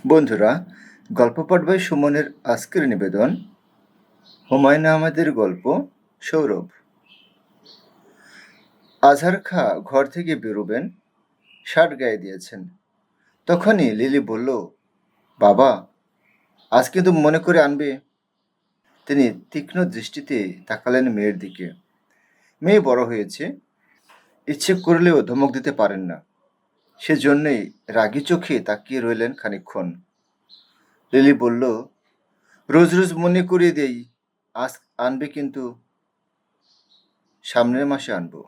বন্ধুরা, গল্প পাঠ বাই সুমনের আজকের নিবেদন হুমায়ুন আহমেদের গল্প সৌরভ। আজহার খা ঘর থেকে বেরোবেন, শার্ট গায়ে দিয়েছেন। তখনই লিলি বলল, বাবা, আজ কিন্তু মনে করে আনবে। তিনি তীক্ষ্ণ দৃষ্টিতে তাকালেন মেয়ের দিকে। মেয়ে বড় হয়েছে, ইচ্ছে করলেও ধমক দিতে পারেন না। সেজন্যই রাগী চোখে তাকিয়ে রইলেন খানিকক্ষণ। লিলি বলল, রোজ রোজ মনে করিয়ে দেই, আজ আনবে কিন্তু। সামনের মাসে আনবো।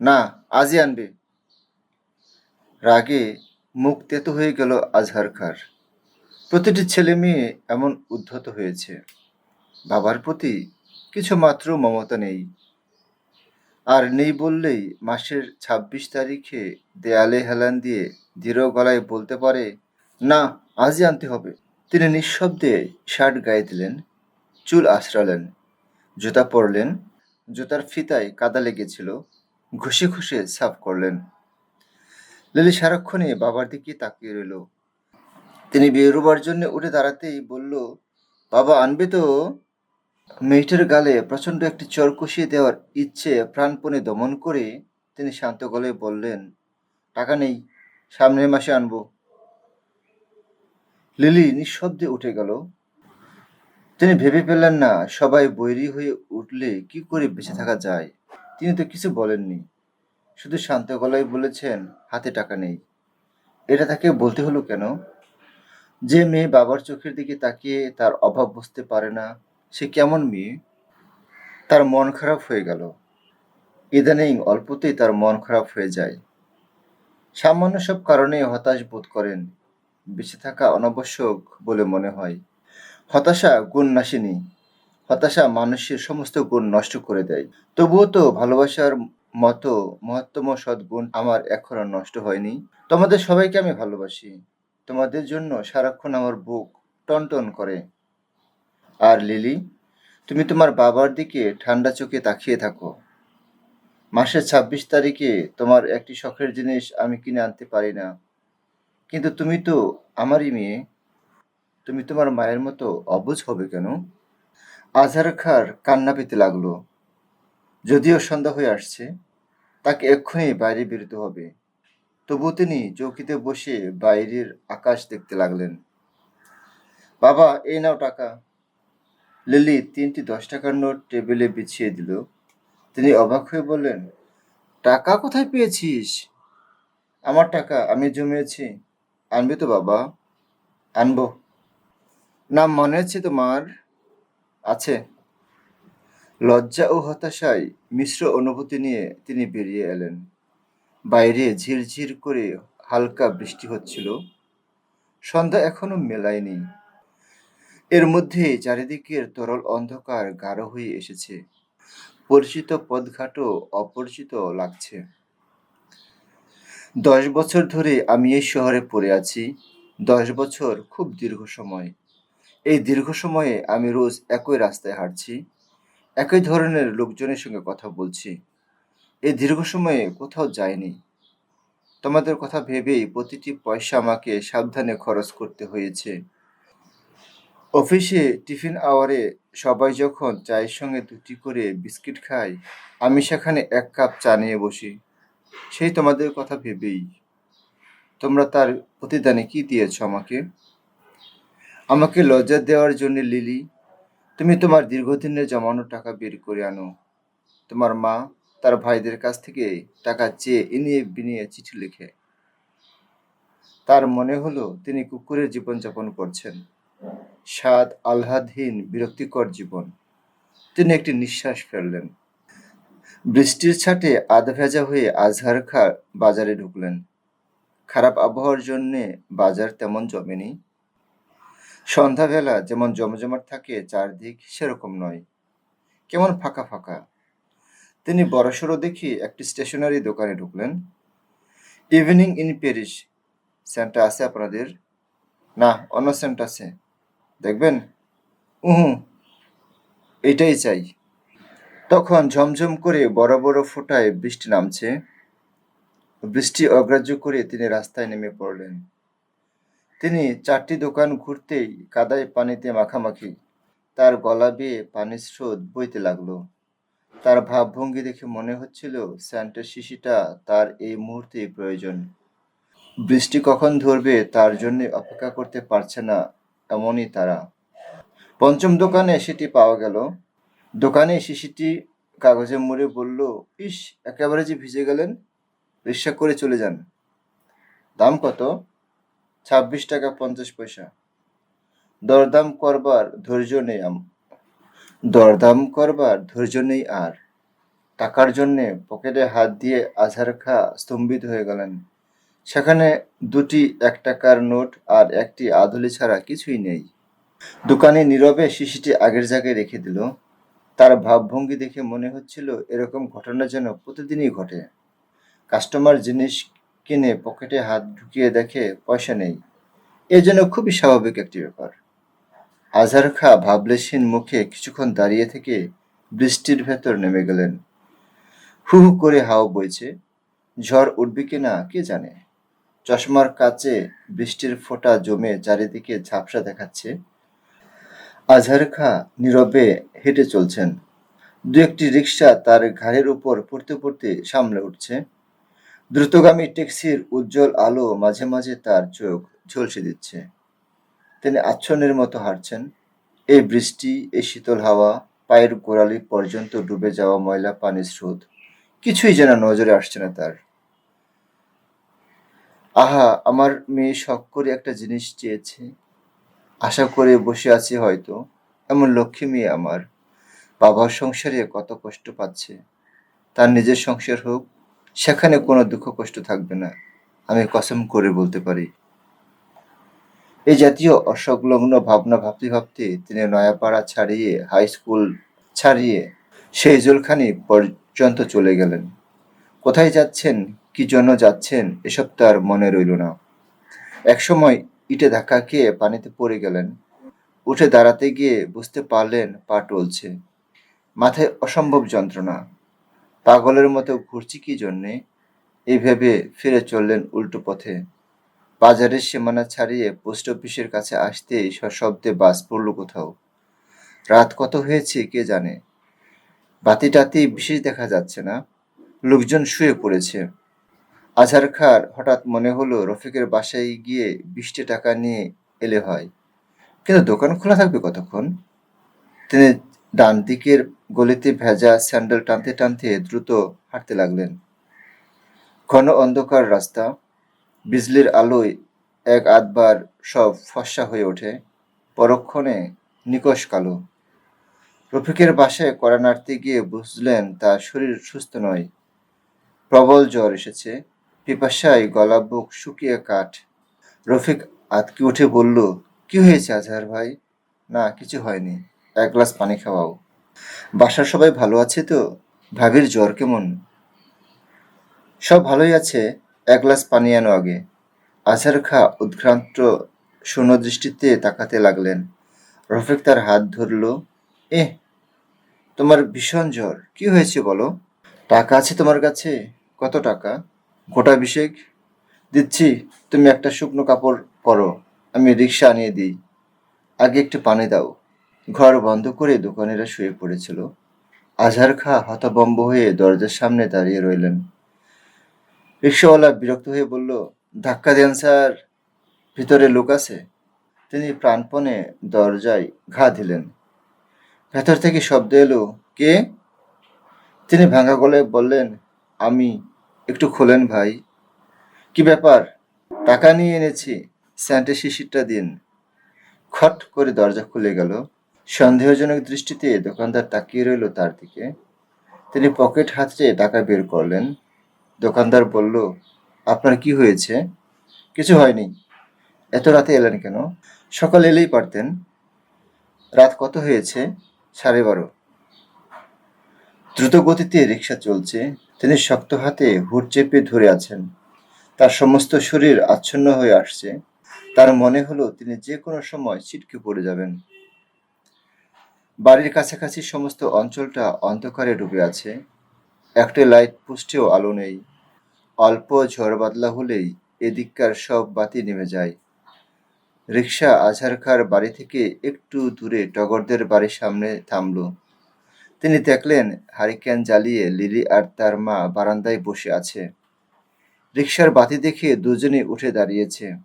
না, আজই আনবে। রাগে মুখ তেতো হয়ে গেল আজহার খাঁর। প্রতিটি ছেলে মেয়ে এমন উদ্ধত হয়েছে। বাবার প্রতি কিছু মাত্র মমতা নেই। আর নেই বললেই মাসের ২৬ তারিখে দেয়ালে হেলান দিয়ে দৃঢ় গলায় বলতে পারে, না, আজই আনতে হবে। তিনি নিঃশব্দে শার্ট গায়ে দিলেন, চুল আঁচড়ালেন, জুতা পরলেন। জুতার ফিতায় কাদা লেগেছিল, ঘষে ঘষে সাফ করলেন। লিলি সারাক্ষণই বাবার দিকে তাকিয়ে রইল। তিনি বেরোবার জন্য উঠে দাঁড়াতেই বলল, বাবা, আনবে তো? মেয়েটার গালে প্রচণ্ড একটি চড় কষিয়ে দেওয়ার ইচ্ছে প্রাণপণে দমন করে তিনি শান্ত গলায় বললেন, টাকা নেই, সামনের মাসে আনবো। লিলি নিঃশব্দে উঠে গেল। তিনি ভেবে পেলেন না সবাই বৈরী হয়ে উঠলে কি করে বেঁচে থাকা যায়। তিনি তো কিছু বলেননি, শুধু শান্ত গলায় বলেছেন, হাতে টাকা নেই। এটা তাকে বলতে হলো কেন? যে মেয়ে বাবার চোখের দিকে তাকিয়ে তার অভাব বুঝতে পারে না, সে কেমন মেয়ে? তার মন খারাপ হয়ে গেল। ইদানিং অল্পতেই তার মন খারাপ হয়ে যায়। সামান্য সব কারণে হতাশ বোধ করেন। বেঁচে থাকা অনাবশ্যক বলে মনে হয়। হতাশা গুণ নাশিনী। হতাশা মানুষের সমস্ত গুণ নষ্ট করে দেয়। তবুও তো ভালোবাসার মতো মহত্তম সদ্গুণ আমার এখনো নষ্ট হয়নি। তোমাদের সবাইকে আমি ভালোবাসি। তোমাদের জন্য সারাক্ষণ আমার বুক টনটন করে। আর লিলি, তুমি তোমার বাবার দিকে ঠান্ডা চোখে তাকিয়ে থাকো। মাসের ২৬ তারিখে তোমার একটি শখের জিনিস আমি কিনে আনতে পারি না, কিন্তু তুমি তো আমারই মেয়ে। তুমি তোমার মায়ের মতো অবুঝ হবে কেন? আজহার খাঁর কান্না পেতে লাগলো। যদিও সন্ধ্যা হয়ে আসছে, তাকে এক্ষুনি বাইরে বেরোতে হবে। তবুও তিনি চৌকিতে বসে বাইরের আকাশ দেখতে লাগলেন। বাবা, এই নাও টাকা। লিলি ৩টি ১০ টাকার নোট টেবিলে বিছিয়ে দিল। তিনি অবাক হয়ে বললেন, টাকা কোথায় পেয়েছিস? আমার টাকা, আমি জমিয়েছি। আনবি তো বাবা? আনবো। নাম মনে আছে তোমার? আছে। লজ্জা ও হতাশায় মিশ্র অনুভূতি নিয়ে তিনি বেরিয়ে এলেন। বাইরে ঝিরঝির করে হালকা বৃষ্টি হচ্ছিল। সন্ধ্যা এখনো মেলায়নি। এর মধ্যে চারিদিকের তরল অন্ধকার গাঢ় হয়ে এসেছে। পরিচিত পথঘাটও অপরিচিত লাগছে। ১০ বছর ধরে আমি এই শহরে পড়ে আছি। ১০ বছর খুব দীর্ঘ সময়। এই দীর্ঘ সময়ে আমি রোজ একই রাস্তায় হাঁটছি, একই ধরনের লোকজনের সঙ্গে কথা বলছি। এই দীর্ঘ সময়ে কোথাও যাইনি। তোমাদের কথা ভেবেই প্রতিটি পয়সা আমাকে সাবধানে খরচ করতে হয়েছে। অফিসে টিফিন আওয়ারে সবাই যখন চায়ের সঙ্গে ২টি করে বিস্কিট খায়, আমি সেখানে ১ কাপ চা নিয়ে বসি। সেই তোমাদের কথা ভেবেই। তোমরা তার প্রতিদানে কি দিয়েছ আমাকে? আমাকে লজ্জা দেওয়ার জন্য লিলি, তুমি তোমার দীর্ঘদিনের জমানো টাকা বের করে আনো। তোমার মা তার ভাইদের কাছ থেকে টাকা চেয়ে ইনিয়ে বিনিয়ে চিঠি লিখে। তার মনে হলো তিনি কুকুরের জীবনযাপন করছেন। স্বাদ আহ্লাদহীন বিরক্তিকর জীবন। তিনি একটি নিঃশ্বাস ফেললেন। বৃষ্টির ছাটে আধা ভেজা হয়ে আজহার খাঁ বাজারে ঢুকলেন। খারাপ আবহাওয়ার জন্যে বাজার তেমন জমেনি। সন্ধ্যাবেলা যেমন জমজমাট থাকে চারদিক, সেরকম নয়। কেমন ফাঁকা ফাঁকা। তিনি বড়সড় দেখে একটি স্টেশনারি দোকানে ঢুকলেন। ইভিনিং ইন প্যারিস সেন্টটা আছে আপনাদের? না, অন্য সেন্ট আছে। দেখবেন? উহুঁ, এটাই চাই। তখন ঝমঝম করে বড় বড় ফোঁটায় বৃষ্টি নামছে। বৃষ্টি অগ্রাহ্য করে তিনি রাস্তায় নেমে পড়লেন। তিনি 4টি দোকান ঘুরতেই কাদায় পানিতে মাখামাখি। তার গলা বেয়ে পানির স্রোত বইতে লাগলো। তার ভাবভঙ্গি দেখে মনে হচ্ছিল স্যান্টের শিশিটা তার এই মুহূর্তেই প্রয়োজন। বৃষ্টি কখন ধরবে তার জন্য অপেক্ষা করতে পারছে না এমনই তারা। পঞ্চম দোকানে সেটি পাওয়া গেল। দোকানে শিশিটি কাগজে মুড়ে বলল, ইস, একেবারে যে ভিজে গেলেন, রিক্সা করে চলে যান। দাম কত? 26 টাকা 50 পয়সা। দরদাম করবার ধৈর্য নেই আর। টাকার জন্যে পকেটে হাত দিয়ে আজহার খাঁ স্তম্ভিত হয়ে গেলেন। সেখানে 2টি 1 টাকার নোট আর একটি আধুলি ছাড়া কিছুই নেই। দোকানি নীরবে শিশিটি আগের জায়গায় রেখে দিল। তার ভাবভঙ্গি দেখে মনে হচ্ছিল এরকম ঘটনা যেন প্রতিদিনই ঘটে। কাস্টমার জিনিস কিনে পকেটে হাত ঢুকিয়ে দেখে পয়সা নেই। এ যেন খুবই স্বাভাবিক একটি ব্যাপার। আজহার খাঁ ভাবলেশহীন মুখে কিছুক্ষণ দাঁড়িয়ে থেকে বৃষ্টির ভেতর নেমে গেলেন। হু হু করে হাওয়া বইছে। ঝড় উঠবে কিনা কে জানে। চশমার কাচে বৃষ্টির ফোঁটা জমে চারিদিকে ঝাপসা দেখাচ্ছে। আজহার খাঁ নীরবে হেঁটে চলছেন। 2-1টি রিকশা তার ঘাড়ের উপর পড়তে পড়তে সামলে উঠছে। দ্রুতগামী ট্যাক্সির উজ্জ্বল আলো মাঝে মাঝে তার চোখ ঝলসে দিচ্ছে। তিনি আচ্ছন্নের মতো হাঁটছেন। এই বৃষ্টি, এই শীতল হাওয়া, পায়ের গোড়ালি পর্যন্ত ডুবে যাওয়া ময়লা পানির স্রোত, কিছুই যেন নজরে আসছে না তার। আহা, আমার মেয়ে শখ করে একটা জিনিস চেয়েছে, আশা করে বসে আছে হয়তো। এমন লক্ষ্মী মেয়ে আমার। বাবার সংসারে কত কষ্ট পাচ্ছে, তার নিজের সংসার হোক, সেখানে কোনো দুঃখ কষ্ট থাকবে না, আমি কসম করে বলতে পারি। এই জাতীয় অসংলগ্ন ভাবনা ভাবতে ভাবতে তিনি নয়াপাড়া ছাড়িয়ে হাই স্কুল ছাড়িয়ে সেই জলখানি পর্যন্ত চলে গেলেন। কোথায় যাচ্ছেন, কি জন্য যাচ্ছেন, এসব তার মনে রইল না। একসময় ইটে ধাক্কা খেয়ে পানিতে পড়ে গেলেন। উঠে দাঁড়াতে গিয়ে বুঝতে পারলেন পা টলছে। মাথায় অসম্ভব যন্ত্রণা। পাগলের মতো ঘুরছি কি জন্যে, এই ভেবে ফিরে চললেন উল্টো পথে। বাজারের সীমানা ছাড়িয়ে পোস্ট অফিসের কাছে আসতেই সশব্দে বাস পড়ল কোথাও। রাত কত হয়েছে কে জানে। বাতি টাতি বিশেষ দেখা যাচ্ছে না। লোকজন শুয়ে পড়েছে। আজহার খাঁর হঠাৎ মনে হলো রফিকের বাসায় গিয়ে 20টি টাকা নিয়ে এলে হয়, কিন্তু দোকান খোলা থাকবে কতক্ষণ। তিনি ডান দিকের গলিতে ভেজা স্যান্ডেল টানতে টানতে দ্রুত হাঁটতে লাগলেন। ঘন অন্ধকার রাস্তা, বিজলির আলোয় এক আধবার সব ফর্সা হয়ে ওঠে, পরক্ষণে নিকষ কালো। রফিকের বাসায় কড়া নাড়তে গিয়ে বুঝলেন তার শরীর সুস্থ নয়। প্রবল জ্বর এসেছে, পিপাসায় গলা বুক শুকিয়ে কাঠ। রফিক আঁতকে উঠে বলল, কি হয়েছে আজহার ভাই? না, কিছু হয়নি, 1 গ্লাস পানি খাওয়াও। বাসার সবাই ভালো আছে তো? ভাবির জ্বর কেমন? সব ভালোই আছে, 1 গ্লাস পানি আনো আগে। আজহার খাঁ উদ্ভ্রান্ত শূন্য দৃষ্টিতে তাকাতে লাগলেন। রফিক তার হাত ধরল। এহ, তোমার ভীষণ জ্বর, কি হয়েছে বলো। টাকা আছে তোমার কাছে? কত টাকা? গোটা 20। দিচ্ছি, তুমি একটা শুকনো কাপড় পরো, আমি রিক্সা আনিয়ে দিই। আগে একটু পানি দাও। ঘর বন্ধ করে দোকানিরা শুয়ে পড়েছিল। আজহার খাঁ হতভম্ব হয়ে দরজার সামনে দাঁড়িয়ে রইলেন। রিক্সাওয়ালা বিরক্ত হয়ে বলল, ধাক্কা দেন স্যার, ভিতরে লোক আছে। তিনি প্রাণপণে দরজায় ঘা দিলেন। ভেতর থেকে শব্দ এলো, কে? তিনি ভাঙা গলায় বললেন, আমি। একটু খোলেন ভাই। কি ব্যাপার? টাকা নিয়ে এনেছি, স্যান্টের শিশিরটা দিন। খট করে দরজা খুলে গেল। সন্দেহজনক দৃষ্টিতে দোকানদার তাকিয়ে রইল তার দিকে। তিনি পকেট হাতড়ে টাকা বের করলেন। দোকানদার বলল, আপনার কি হয়েছে? কিছু হয়নি। এত রাতে এলেন কেন? সকালে এলেই পারতেন। রাত কত হয়েছে? 12:30। দ্রুত গতিতে রিক্সা চলছে। তিনি শক্ত হাতে হুড চেপে ধরে আছেন। তার সমস্ত শরীর আচ্ছন্ন হয়ে আসছে। তার মনে হলো তিনি যে কোনো সময় ছিটকে পড়ে যাবেন। বাড়ির কাছাকাছি সমস্ত অঞ্চলটা অন্ধকারে ডুবে আছে। একটি লাইট পোস্টেও আলো নেই। অল্প ঝড় বাদলা হলেই এদিককার সব বাতি নিভে যায়। রিকশা আজহার খাঁর বাড়ি থেকে একটু দূরে টগরদের বাড়ির সামনে থামল। তিনি দেখলেন হারিকেন জ্বালিয়ে লিলি আর তার মা বারান্দায় বসে আছে। রিকশার বাতি দেখে দুজনেই উঠে দাঁড়িয়েছে।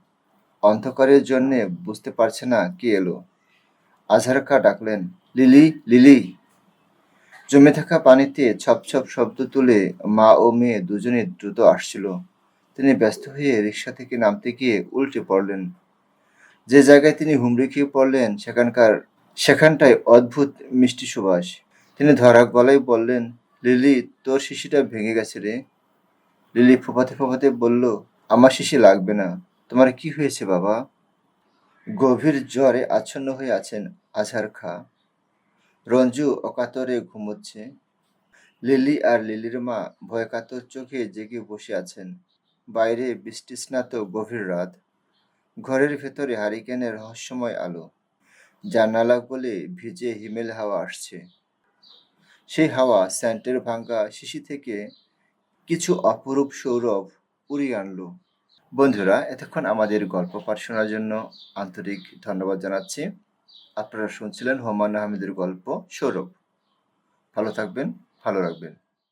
অন্ধকারের জন্যে বুঝতে পারছে না কে এলো। আজহার খাঁ ডাকলেন, লিলি, লিলি। জমে থাকা পানিতে ছপ ছপ শব্দ তুলে মা ও মেয়ে দুজনেই দ্রুত আসছিল। তিনি ব্যস্ত হয়ে রিকশা থেকে নামতে গিয়ে উল্টে পড়লেন। যে জায়গায় তিনি হুমড়ি খেয়ে পড়লেন সেখানটায় অদ্ভুত মিষ্টি সুবাস। তিনি ধরা গলায় বললেন, লিলি, তোর শিশিটা ভেঙে গেছে রে। লিলি ফোঁপাতে ফোঁপাতে বলল, আমার শিশি লাগবে না। তোমার কি হয়েছে বাবা? গভীর জ্বরে আচ্ছন্ন হয়ে আছেন আজহার খাঁ। রঞ্জু অকাতরে ঘুমোচ্ছে। লিলি আর লিলির মা ভয়কাতর চোখে জেগে বসে আছেন। বাইরে বৃষ্টিস্নাত গভীর রাত। ঘরের ভেতরে হারিকেনের রহস্যময় আলো। জানালা গলে ভিজে হিমেল হাওয়া আসছে। সেই হাওয়া স্যান্টের ভাঙা শিশি থেকে কিছু অপরূপ সৌরভ উড়িয়ে আনলো। বন্ধুরা, এতক্ষণ আমাদের গল্প পাঠ শোনার জন্য আন্তরিক ধন্যবাদ জানাচ্ছি। আপনারা শুনছিলেন হুমায়ূন আহমেদের গল্প সৌরভ। ভালো থাকবেন, ভালো রাখবেন।